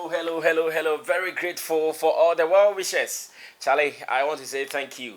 Hello. Very grateful for all the well wishes. Charlie, I want to say thank you.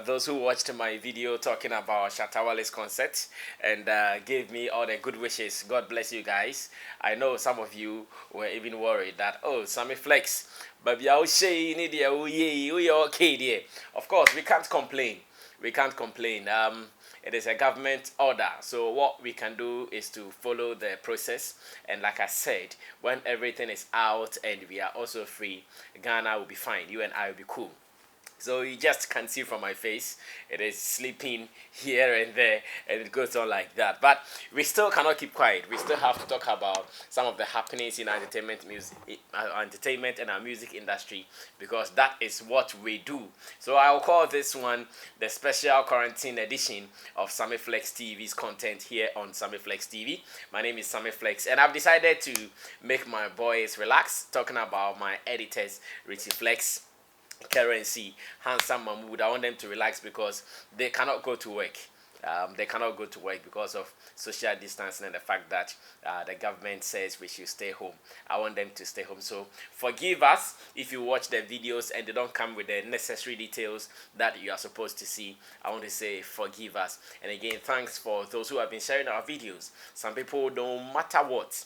Those who watched my video talking about Shatawale's concert and gave me all the good wishes. God bless you guys. I know some of you were even worried that, oh, Sammy Flex, but okay, dear. Of course, we can't complain. We can't complain. It is a government order. So what we can do is to follow the process. And like I said, when everything is out and we are also free, Ghana will be fine. You and I will be cool. So you just can see from my face, it is sleeping here and there, and it goes on like that. But we still cannot keep quiet. We still have to talk about some of the happenings in entertainment and our music industry, because that is what we do. So I'll call this one the special quarantine edition of Sammy Flex TV's content here on Sammy Flex TV. My name is Sammy Flex, and I've decided to make my boys relax, talking about my editors, Richie Flex, Currency, Handsome Mahmood. I want them to relax because they cannot go to work. They cannot go to work because of social distancing and the fact that the government says we should stay home. I want them to stay home. So forgive us if you watch the videos and they don't come with the necessary details that you are supposed to see. I want to say forgive us. And again, thanks for those who have been sharing our videos. Some people, no matter what,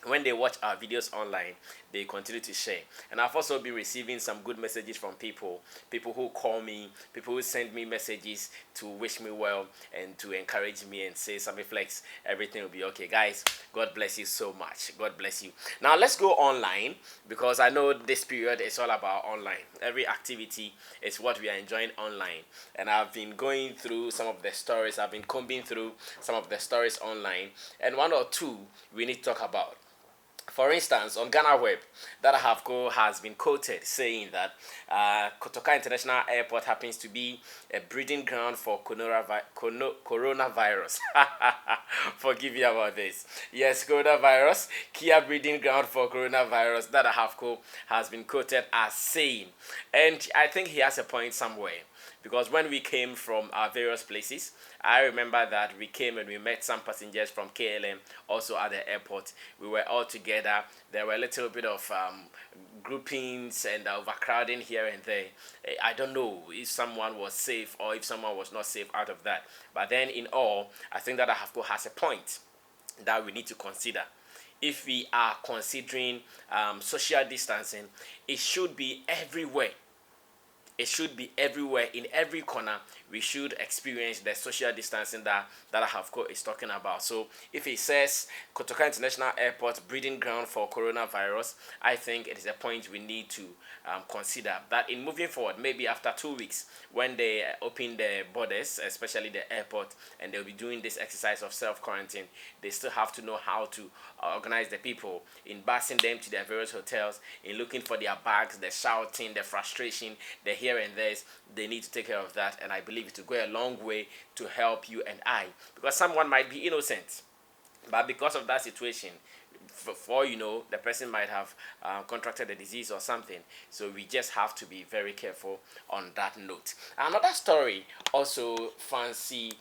when they watch our videos online, they continue to share. And I've also been receiving some good messages from people who call me, people who send me messages to wish me well and to encourage me and say, Sammy Flex, everything will be okay. Guys, God bless you so much. God bless you. Now let's go online, because I know this period is all about online. Every activity is what we are enjoying online. And I've been going through some of the stories. I've been combing through some of the stories online. And one or two we need to talk about. For instance, on Ghana Web, Dada Havko has been quoted saying that Kotoka International Airport happens to be a breeding ground for coronavirus. Forgive me about this. Yes, coronavirus, key breeding ground for coronavirus. Dada Havko has been quoted as saying, and I think he has a point somewhere. Because when we came from our various places, I remember that we came and we met some passengers from KLM also at the airport. We were all together. There were a little bit of groupings and overcrowding here and there. I don't know if someone was safe or if someone was not safe out of that. But then in all, I think that Ahafko has a point that we need to consider. If we are considering social distancing, it should be everywhere. It should be everywhere, in every corner. We should experience the social distancing that Havko is talking about. So if it says Kotoka International Airport breeding ground for coronavirus, I think it is a point we need to consider. That in moving forward, maybe after 2 weeks, when they open the borders, especially the airport, and they'll be doing this exercise of self-quarantine, they still have to know how to organize the people in busing them to their various hotels, in looking for their bags, the shouting, the frustration, the here and there's. They need to take care of that, and I believe it will go a long way to help you and I, because someone might be innocent, but because of that situation, for you know, the person might have contracted the disease or something. So we just have to be very careful on that note. Another story also fancy.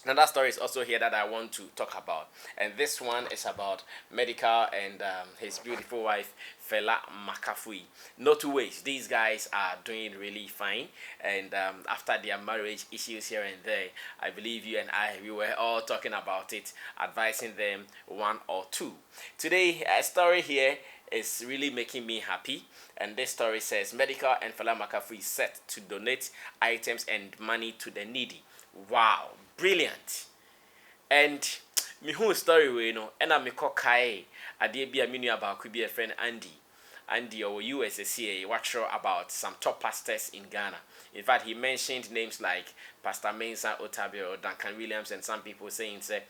Another story is also here that I want to talk about, and this one is about Medikal and his beautiful wife Fella Makafui. No two ways, these guys are doing really fine, and after their marriage issues here and there, I believe you and I, we were all talking about it, advising them one or two. Today, a story here is really making me happy, and this story says Medikal and Fella Makafui is set to donate items and money to the needy. Wow, brilliant. And me who story we know, and I'm a cockeye. I did be a menu about could be a friend Andy or USCA, watch about some top pastors in Ghana. In fact, he mentioned names like Pastor Mensa Otabio or Duncan Williams, and some people saying, say,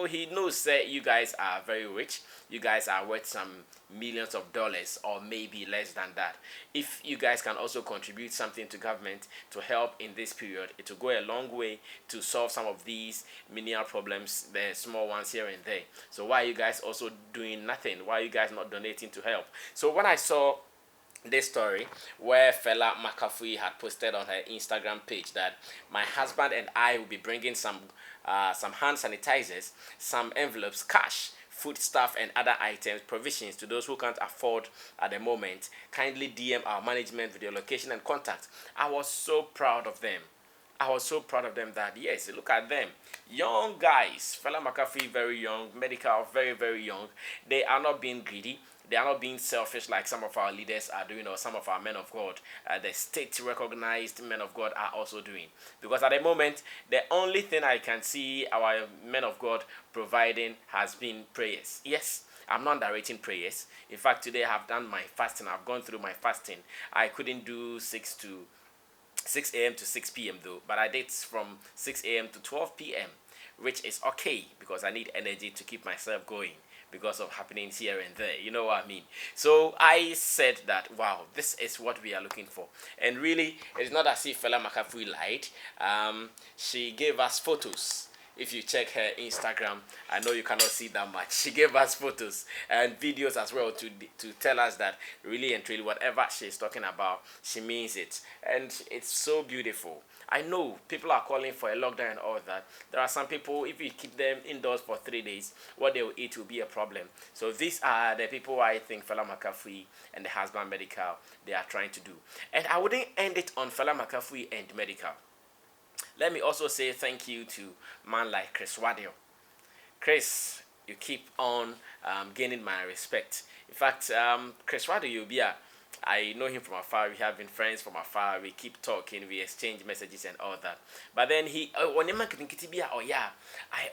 he knows that you guys are very rich. You guys are worth some millions of dollars or maybe less than that. If you guys can also contribute something to government to help in this period, it will go a long way to solve some of these menial problems, the small ones here and there. So why are you guys also doing nothing? Why are you guys not donating to help? So when I saw this story where Fella Makafui had posted on her Instagram page that my husband and I will be bringing some hand sanitizers, some envelopes, cash foodstuff and other items, provisions to those who can't afford at the moment, kindly DM our management with your location and contact. I was so proud of them. I was so proud of them that, yes, look at them. Young guys, Fella Makafui, very young, Medical, very, very young. They are not being greedy. They are not being selfish like some of our leaders are doing, or some of our men of God, the state recognized men of God are also doing. Because at the moment, the only thing I can see our men of God providing has been prayers. Yes, I'm not narrating prayers. In fact, today I have done my fasting. I've gone through my fasting. I couldn't do 6 a.m. to 6 p.m. though, but I did from 6 a.m. to 12 p.m., which is okay because I need energy to keep myself going because of happenings here and there. You know what I mean? So I said that, wow, this is what we are looking for. And really, it's not as if Fella Makafui lied. She gave us photos. If you check her Instagram, I know you cannot see that much. She gave us photos and videos as well to tell us that really and truly whatever she's talking about, she means it. And it's so beautiful. I know people are calling for a lockdown and all that. There are some people, if you keep them indoors for 3 days, what they will eat will be a problem. So these are the people I think Fella Makafui and the husband Medical, they are trying to do. And I wouldn't end it on Fella Makafui and Medical. Let me also say thank you to man like Chris Rado. Chris, you keep on gaining my respect. In fact, Chris Rado, I know him from afar. We have been friends from afar. We keep talking. We exchange messages and all that. But then I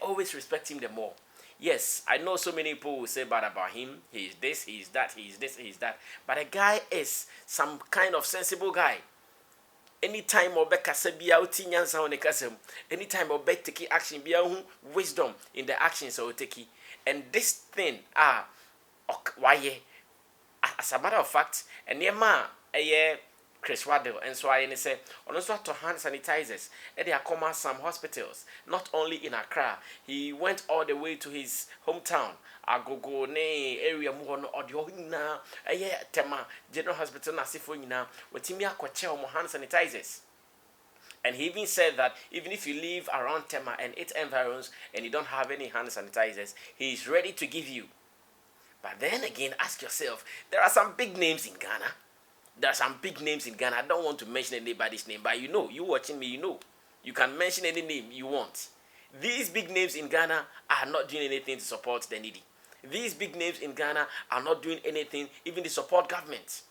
always respect him the more. Yes, I know so many people will say bad about him. He is this, he is that, he is this, he is that. But the guy is some kind of sensible guy. Anytime obe kasa bia uti nyansa ho ne kasa mu, anytime obe take action bia hu wisdom in the actions o take. And this thing why as a matter of fact enema Chris Waddle and so I say on also to hand sanitizers and they are come some hospitals, not only in Accra. He went all the way to his hometown, Agogo ne area mu no odio nyina tema General Hospital na sifo nyina watimi akwache o hand sanitizers. And he even said that even if you live around Tema and its environs and you don't have any hand sanitizers, he is ready to give you. But then again, ask yourself, there are some big names in Ghana. There are some big names in Ghana. I don't want to mention anybody's name, but you know, you watching me, you know. You can mention any name you want. These big names in Ghana are not doing anything to support the needy. These big names in Ghana are not doing anything even to support government.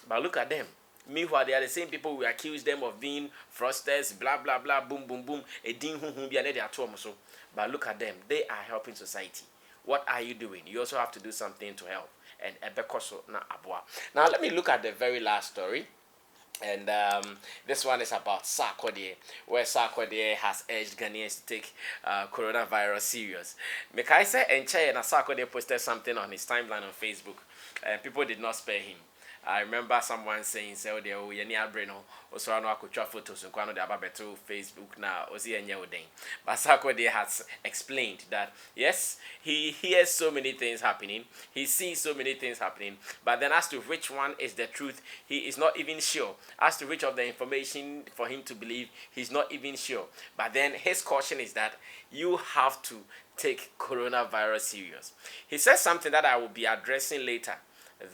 But look at them. Meanwhile, they are the same people we accuse them of being fraudsters, blah, blah, blah, boom, boom, boom. But look at them. They are helping society. What are you doing? You also have to do something to help. And now let me look at the very last story. And this one is about Sark, where Sark has urged Ghanaians to take coronavirus serious. Mekaisa and Chaya Sark posted something on his timeline on Facebook, and people did not spare him. I remember someone saying, "So they are near Breno, also I know I could try photos and Kwano de Ababeto Facebook now, Ozi and Yoding." But Sarkodie has explained that yes, he hears so many things happening, he sees so many things happening, but then as to which one is the truth, he is not even sure. As to which of the information for him to believe, he's not even sure. But then his caution is that you have to take coronavirus serious. He says something that I will be addressing later.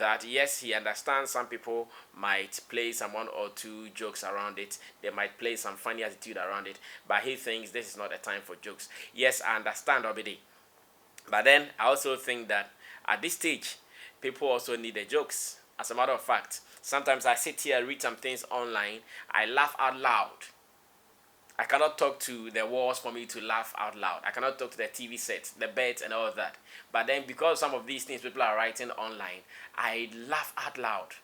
That yes, he understands some people might play some one or two jokes around it. They might play some funny attitude around it. But he thinks this is not a time for jokes. Yes, I understand already. But then I also think that at this stage, people also need the jokes. As a matter of fact, sometimes I sit here, read some things online. I laugh out loud. I cannot talk to the walls for me to laugh out loud. I cannot talk to the TV sets, the beds and all of that. But then because some of these things people are writing online, I laugh out loud.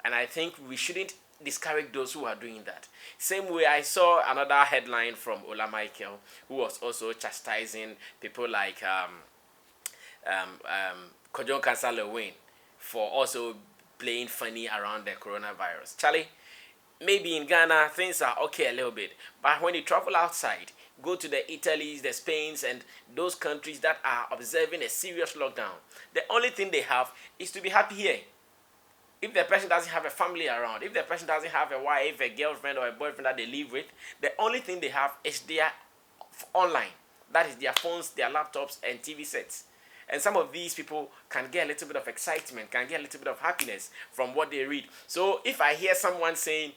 And I think we shouldn't discourage those who are doing that. Same way I saw another headline from Ola Michael, who was also chastising people like Kojon Kansala Wayne for also playing funny around the coronavirus. Charlie, maybe in Ghana, things are okay a little bit. But when you travel outside, go to the Italies, the Spains, and those countries that are observing a serious lockdown, the only thing they have is to be happy here. If the person doesn't have a family around, if the person doesn't have a wife, a girlfriend, or a boyfriend that they live with, the only thing they have is their online. That is their phones, their laptops, and TV sets. And some of these people can get a little bit of excitement, can get a little bit of happiness from what they read. So if I hear someone saying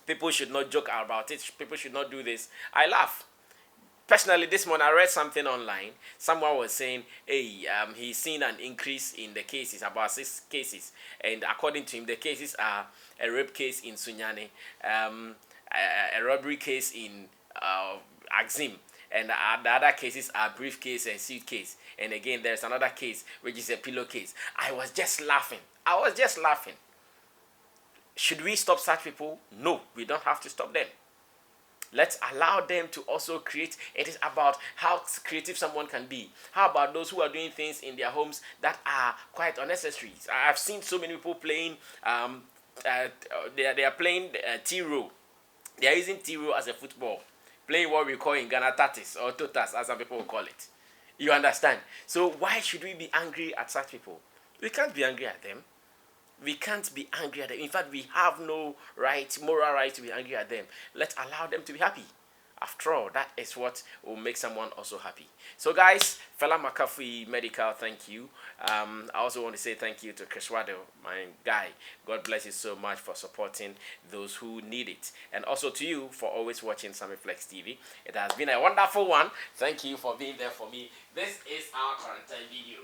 people should not joke about it, people should not do this, I laugh. Personally, this morning I read something online. Someone was saying, hey, he's seen an increase in the cases, about 6 cases. And according to him, the cases are a rape case in Sunyani, a robbery case in Axim, and the other cases are briefcase and suitcase. And again, there's another case which is a pillowcase. I was just laughing. Should we stop such people? No, we don't have to stop them. Let's allow them to also create. It is about how creative someone can be. How about those who are doing things in their homes that are quite unnecessary? I've seen so many people playing. They are playing T-row. They are using T-row as a football, playing what we call in Ghana tatis or totas, as some people will call it. You understand? So why should we be angry at such people? We can't be angry at them. We can't be angry at them. In fact, we have no right, moral right to be angry at them. Let's allow them to be happy. After all, that is what will make someone also happy. So guys, Fella Makafui Medical, thank you. I also want to say thank you to Chris Rado, my guy. God bless you so much for supporting those who need it. And also to you for always watching Sammy Flex TV. It has been a wonderful one. Thank you for being there for me. This is our quarantine video.